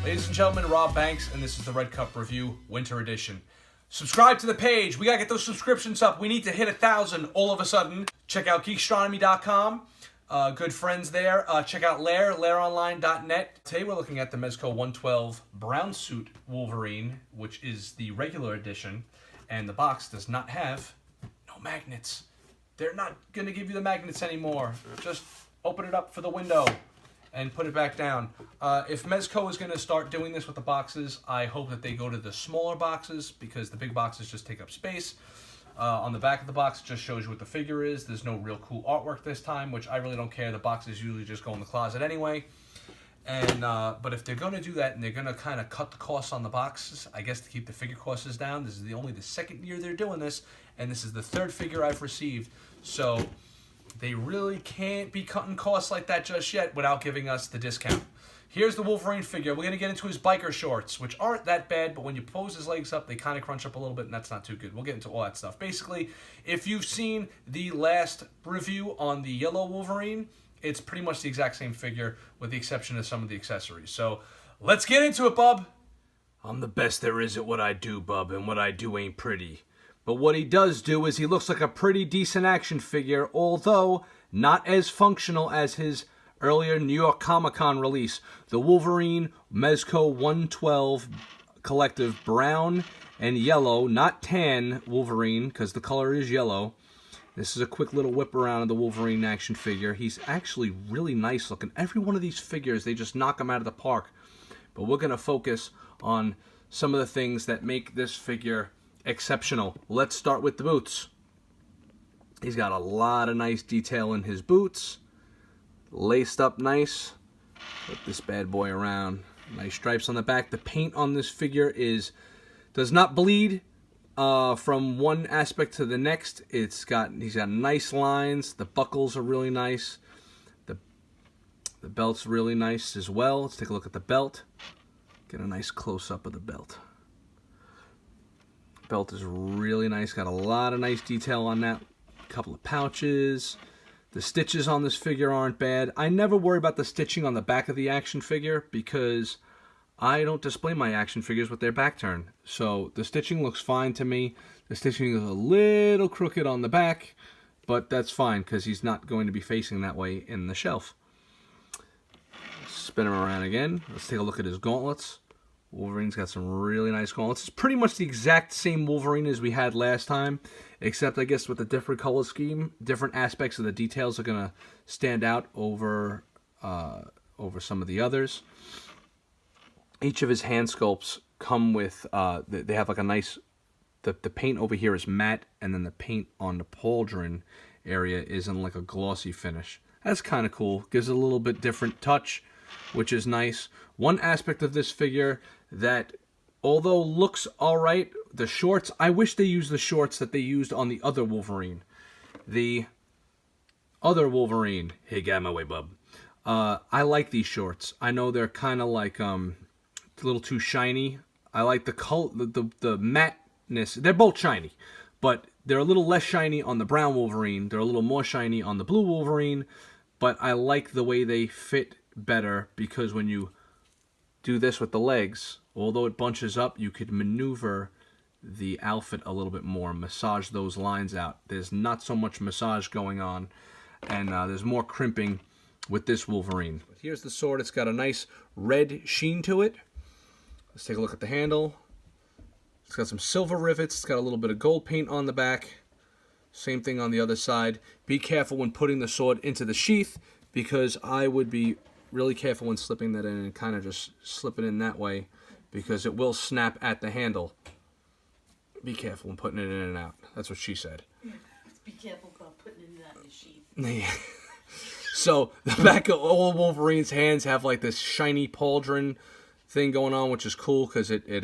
Ladies and gentlemen, Rob Banks, and this is the Red Cup Review Winter Edition. Subscribe to the page. We gotta get those subscriptions up. We need to hit 1,000 all of a sudden. Check out geekstronomy.com. Good friends there. Check out laironline.net. Today we're looking at the Mezco 112 Brown Suit Wolverine, which is the regular edition, and the box does not have no magnets. They're not gonna give you the magnets anymore. Just open it up for the window and put it back down. If Mezco is going to start doing this with the boxes, I hope that they go to the smaller boxes because the big boxes just take up space. On the back of the box, it just shows you what the figure is. There's no real cool artwork this time, which I really don't care. The boxes usually just go in the closet anyway. And but if they're going to do that and they're going to kind of cut the costs on the boxes, I guess to keep the figure costs down, this is only the second year they're doing this, and this is the third figure I've received. So they really can't be cutting costs like that just yet without giving us the discount. Here's the Wolverine figure. We're going to get into his biker shorts, which aren't that bad, but when you pose his legs up, they kind of crunch up a little bit, and that's not too good. We'll get into all that stuff. Basically, if you've seen the last review on the yellow Wolverine, it's pretty much the exact same figure with the exception of some of the accessories. So let's get into it, bub. I'm the best there is at what I do, bub, and what I do ain't pretty. But what he does do is he looks like a pretty decent action figure, although not as functional as his earlier New York Comic-Con release. The Wolverine Mezco 112 Collective Brown and Yellow, not tan Wolverine, because the color is yellow. This is a quick little whip around of the Wolverine action figure. He's actually really nice looking. Every one of these figures, they just knock them out of the park. But we're going to focus on some of the things that make this figure exceptional. Let's start with the boots. He's got a lot of nice detail in his boots. Laced up nice. Flip this bad boy around. Nice stripes on the back. The paint on this figure does not bleed from one aspect to the next. He's got nice lines. The buckles are really nice. The belt's really nice as well. Let's take a look at the belt. Get a nice close-up of the belt. Belt is really nice. Got a lot of nice detail on that. A couple of pouches. The stitches on this figure aren't bad. I never worry about the stitching on the back of the action figure because I don't display my action figures with their back turned. So the stitching looks fine to me. The stitching is a little crooked on the back, but that's fine because he's not going to be facing that way in the shelf. Spin him around again. Let's take a look at his gauntlets. Wolverine's got some really nice gauntlets. It's pretty much the exact same Wolverine as we had last time, except I guess with a different color scheme, different aspects of the details are going to stand out over some of the others. Each of his hand sculpts come with, they have like a nice, the paint over here is matte, and then the paint on the pauldron area is in like a glossy finish. That's kind of cool. Gives it a little bit different touch, which is nice. One aspect of this figure that, although looks alright, the shorts, I wish they used the shorts that they used on the other Wolverine. The other Wolverine. Hey, get out of my way, bub. I like these shorts. I know they're kind of like a little too shiny. I like the matteness. They're both shiny, but they're a little less shiny on the brown Wolverine. They're a little more shiny on the blue Wolverine, but I like the way they fit better because when you do this with the legs, although it bunches up, you could maneuver the outfit a little bit more, massage those lines out. There's not so much massage going on, and there's more crimping with this Wolverine. Here's the sword. It's got a nice red sheen to it. Let's take a look at the handle. It's got some silver rivets. It's got a little bit of gold paint on the back. Same thing on the other side. Be careful when putting the sword into the sheath because I would be really careful when slipping that in and kind of just slip it in that way because it will snap at the handle. Be careful when putting it in and out. That's what she said. Yeah, be careful about putting it in the sheath. Yeah. So the back of all Wolverine's hands have like this shiny pauldron thing going on, which is cool because it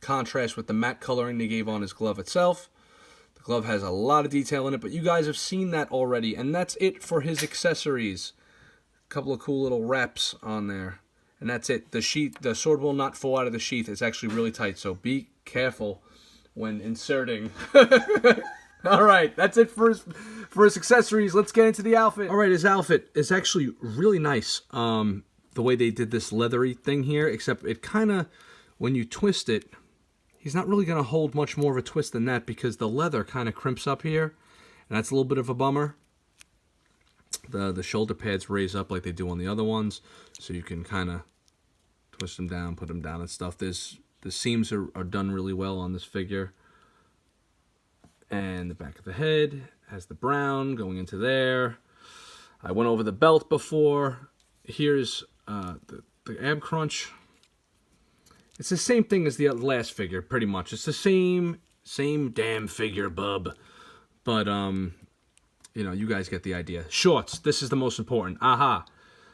contrasts with the matte coloring they gave on his glove itself. The glove has a lot of detail in it, but you guys have seen that already, and that's it for his accessories. A couple of cool little wraps on there, and that's it. The sword will not fall out of the sheath. It's actually really tight, so be careful when inserting. All right, that's it for his accessories. Let's get into the outfit. All right, his outfit is actually really nice. the way they did this leathery thing here, except it kind of, when you twist it, he's not really going to hold much more of a twist than that because the leather kind of crimps up here, and that's a little bit of a bummer. The shoulder pads raise up like they do on the other ones, so you can kind of twist them down, put them down and stuff. The seams are done really well on this figure. And the back of the head has the brown going into there. I went over the belt before. Here's the ab crunch. It's the same thing as the last figure, pretty much. It's the same damn figure, bub. But, you know, you guys get the idea. Shorts. This is the most important. Aha.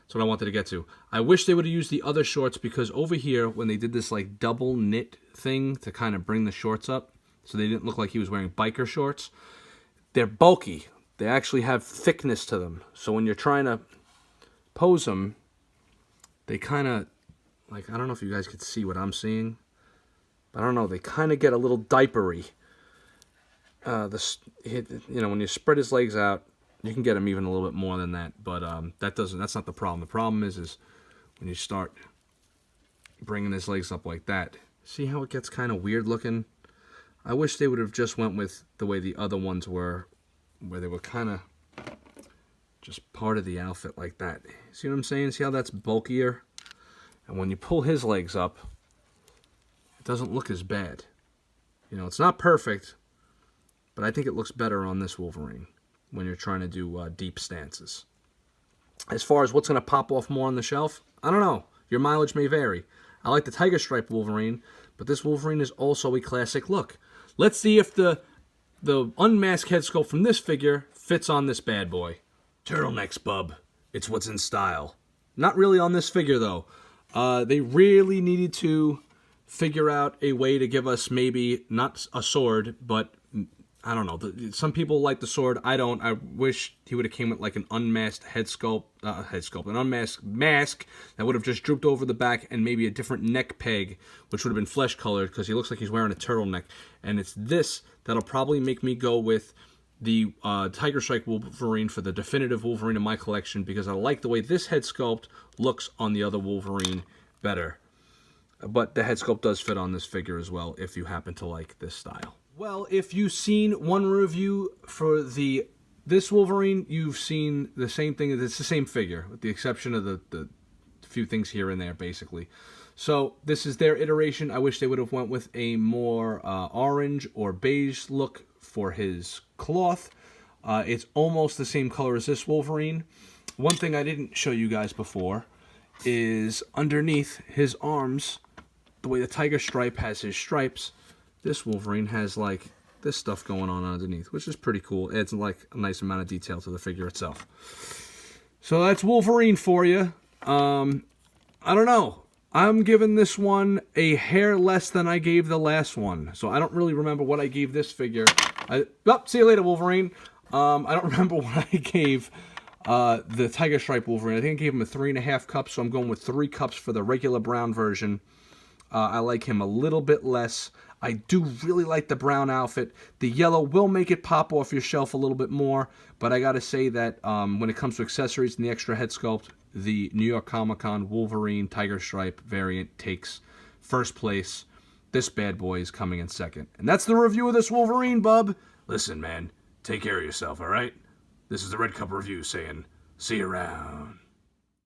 That's what I wanted to get to. I wish they would have used the other shorts because over here, when they did this, like, double knit thing to kind of bring the shorts up, so they didn't look like he was wearing biker shorts, they're bulky. They actually have thickness to them. So when you're trying to pose them, they kind of, like, I don't know if you guys could see what I'm seeing, but I don't know, they kind of get a little diapery. You know, when you spread his legs out, you can get him even a little bit more than that, but that's not the problem. The problem is when you start bringing his legs up like that. See how it gets kind of weird looking? I wish they would have just went with the way the other ones were, where they were kind of just part of the outfit like that. See what I'm saying? See how that's bulkier? And when you pull his legs up, it doesn't look as bad. You know, it's not perfect, but I think it looks better on this Wolverine when you're trying to do deep stances. As far as what's going to pop off more on the shelf, I don't know. Your mileage may vary. I like the Tiger Stripe Wolverine, but this Wolverine is also a classic look. Let's see if the unmasked head sculpt from this figure fits on this bad boy. Turtlenecks, bub. It's what's in style. Not really on this figure, though. They really needed to figure out a way to give us maybe not a sword, but I don't know. Some people like the sword. I don't. I wish he would have came with like an unmasked head sculpt, an unmasked mask that would have just drooped over the back and maybe a different neck peg, which would have been flesh colored because he looks like he's wearing a turtleneck. And it's this that'll probably make me go with the Tiger Strike Wolverine for the definitive Wolverine in my collection because I like the way this head sculpt looks on the other Wolverine better. But the head sculpt does fit on this figure as well if you happen to like this style. Well, if you've seen one review for this Wolverine, you've seen the same thing. It's the same figure, with the exception of the few things here and there, basically. So this is their iteration. I wish they would have went with a more orange or beige look for his cloth. It's almost the same color as this Wolverine. One thing I didn't show you guys before is underneath his arms, the way the Tiger Stripe has his stripes, this Wolverine has like this stuff going on underneath, which is pretty cool. It adds like a nice amount of detail to the figure itself. So that's Wolverine for you. I don't know. I'm giving this one a hair less than I gave the last one. So I don't really remember what I gave this figure. See you later, Wolverine. I don't remember what I gave the Tiger Stripe Wolverine. I think I gave him a 3.5 cups, so I'm going with 3 cups for the regular brown version. I like him a little bit less. I do really like the brown outfit. The yellow will make it pop off your shelf a little bit more, but I gotta say that when it comes to accessories and the extra head sculpt, the New York Comic Con Wolverine Tiger Stripe variant takes first place. This bad boy is coming in second. And that's the review of this Wolverine, bub. Listen, man, take care of yourself, all right? This is the Red Cup Review saying, see you around.